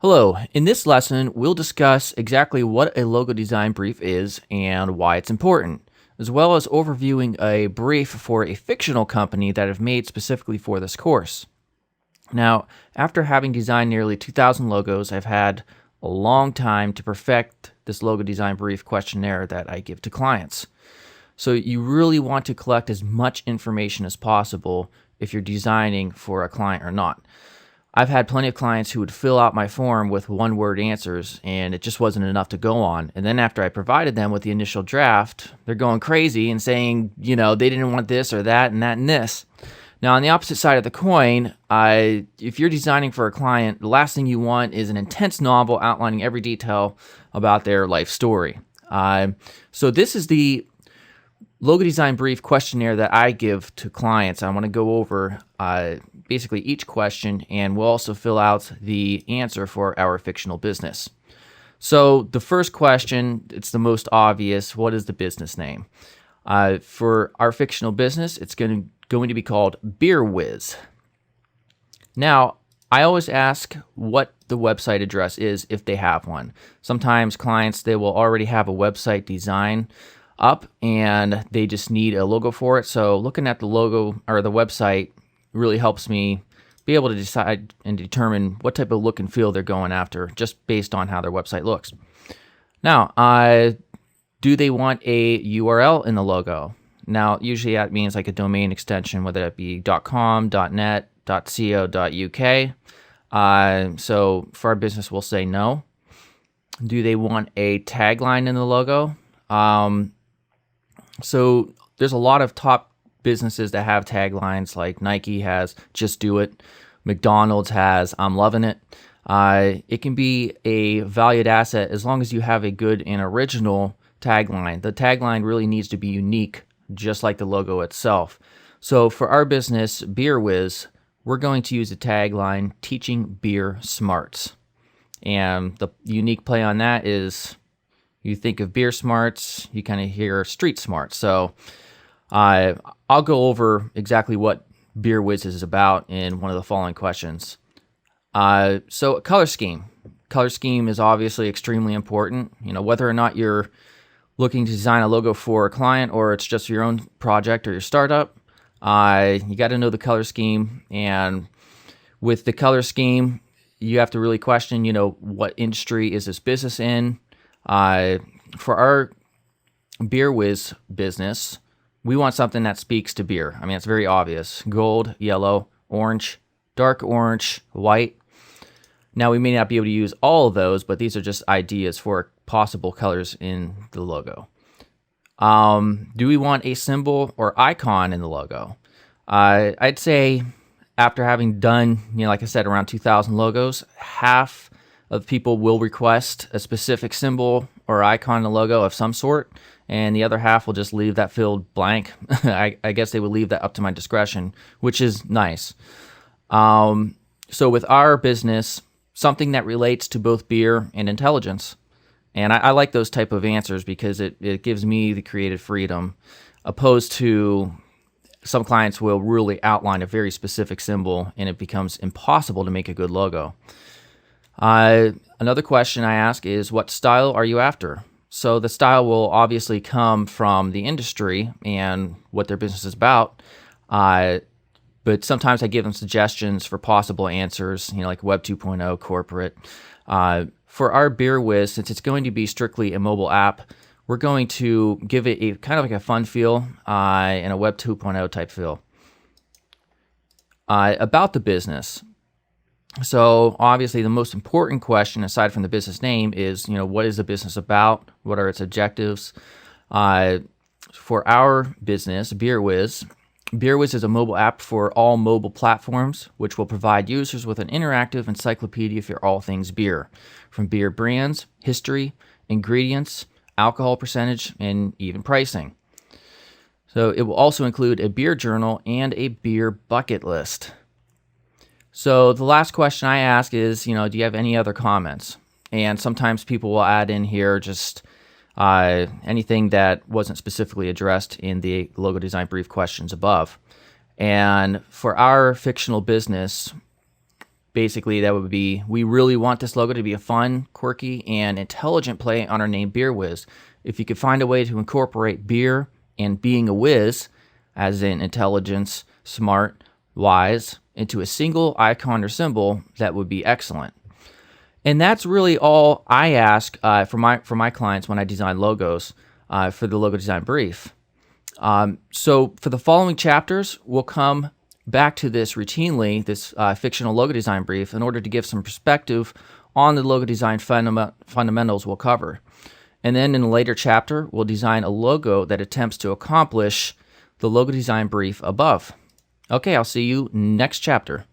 Hello, in this lesson, we'll discuss exactly what a logo design brief is and why it's important, as well as overviewing a brief for a fictional company that I've made specifically for this course. Now, after having designed nearly 2,000 logos, I've had a long time to perfect this logo design brief questionnaire that I give to clients. So you really want to collect as much information as possible if you're designing for a client or not. I've had plenty of clients who would fill out my form with one-word answers, and it just wasn't enough to go on. And then after I provided them with the initial draft, they're going crazy and saying, they didn't want this or that and that and this. Now, on the opposite side of the coin, if you're designing for a client, the last thing you want is an intense novel outlining every detail about their life story. So this is the logo design brief questionnaire that I give to clients. I want to go over basically each question, and we'll also fill out the answer for our fictional business. So the first question, it's the most obvious. What is the business name? For our fictional business, it's going to be called Beer Whiz. Now, I always ask what the website address is if they have one. Sometimes clients, they will already have a website design up and they just need a logo for it. So looking at the logo or the website really helps me be able to decide and determine what type of look and feel they're going after just based on how their website looks. Now, do they want a URL in the logo? Now, usually that means like a domain extension, whether it be .com, .net, .co.uk. So for our business, we'll say no. Do they want a tagline in the logo? So there's a lot of top businesses that have taglines, like Nike has "Just Do It," McDonald's has "I'm loving it." It can be a valued asset as long as you have a good and original tagline. The tagline really needs to be unique, just like the logo itself. So for our business, Beer Whiz, we're going to use a tagline, "Teaching Beer Smarts." And the unique play on that is, you think of beer smarts, you kind of hear street smarts. So I'll go over exactly what Beer Whiz is about in one of the following questions. So color scheme. Color scheme is obviously extremely important. Whether or not you're looking to design a logo for a client or it's just your own project or your startup, you got to know the color scheme. And with the color scheme, you have to really question, what industry is this business in? For our Beer Whiz business, we want something that speaks to beer. I mean, it's very obvious. Gold, yellow, orange, dark orange, white. Now, we may not be able to use all of those, but these are just ideas for possible colors in the logo. Do we want a symbol or icon in the logo? I'd say after having done, like I said, around 2,000 logos, half of people will request a specific symbol or icon in the logo of some sort, and the other half will just leave that field blank. I guess they would leave that up to my discretion, which is nice. So with our business, something that relates to both beer and intelligence. And I like those type of answers because it gives me the creative freedom, opposed to some clients will really outline a very specific symbol and it becomes impossible to make a good logo. Another question I ask is, what style are you after? So the style will obviously come from the industry and what their business is about. But sometimes I give them suggestions for possible answers, like Web 2.0, corporate. For our Beer Whiz, since it's going to be strictly a mobile app, we're going to give it a kind of like a fun feel and a Web 2.0 type feel. About the business. So obviously the most important question aside from the business name is, what is the business about? What are its objectives? For our business, Beer Whiz is a mobile app for all mobile platforms, which will provide users with an interactive encyclopedia for all things beer, from beer brands, history, ingredients, alcohol percentage, and even pricing. So it will also include a beer journal and a beer bucket list. So the last question I ask is, do you have any other comments? And sometimes people will add in here just anything that wasn't specifically addressed in the logo design brief questions above. And for our fictional business, basically that would be, we really want this logo to be a fun, quirky, and intelligent play on our name Beer Whiz. If you could find a way to incorporate beer and being a whiz, as in intelligence, smart, wise, into a single icon or symbol, that would be excellent. And that's really all I ask for my clients when I design logos for the logo design brief. So for the following chapters, we'll come back to this routinely, this fictional logo design brief, in order to give some perspective on the logo design fundamentals we'll cover. And then in a later chapter, we'll design a logo that attempts to accomplish the logo design brief above. Okay, I'll see you next chapter.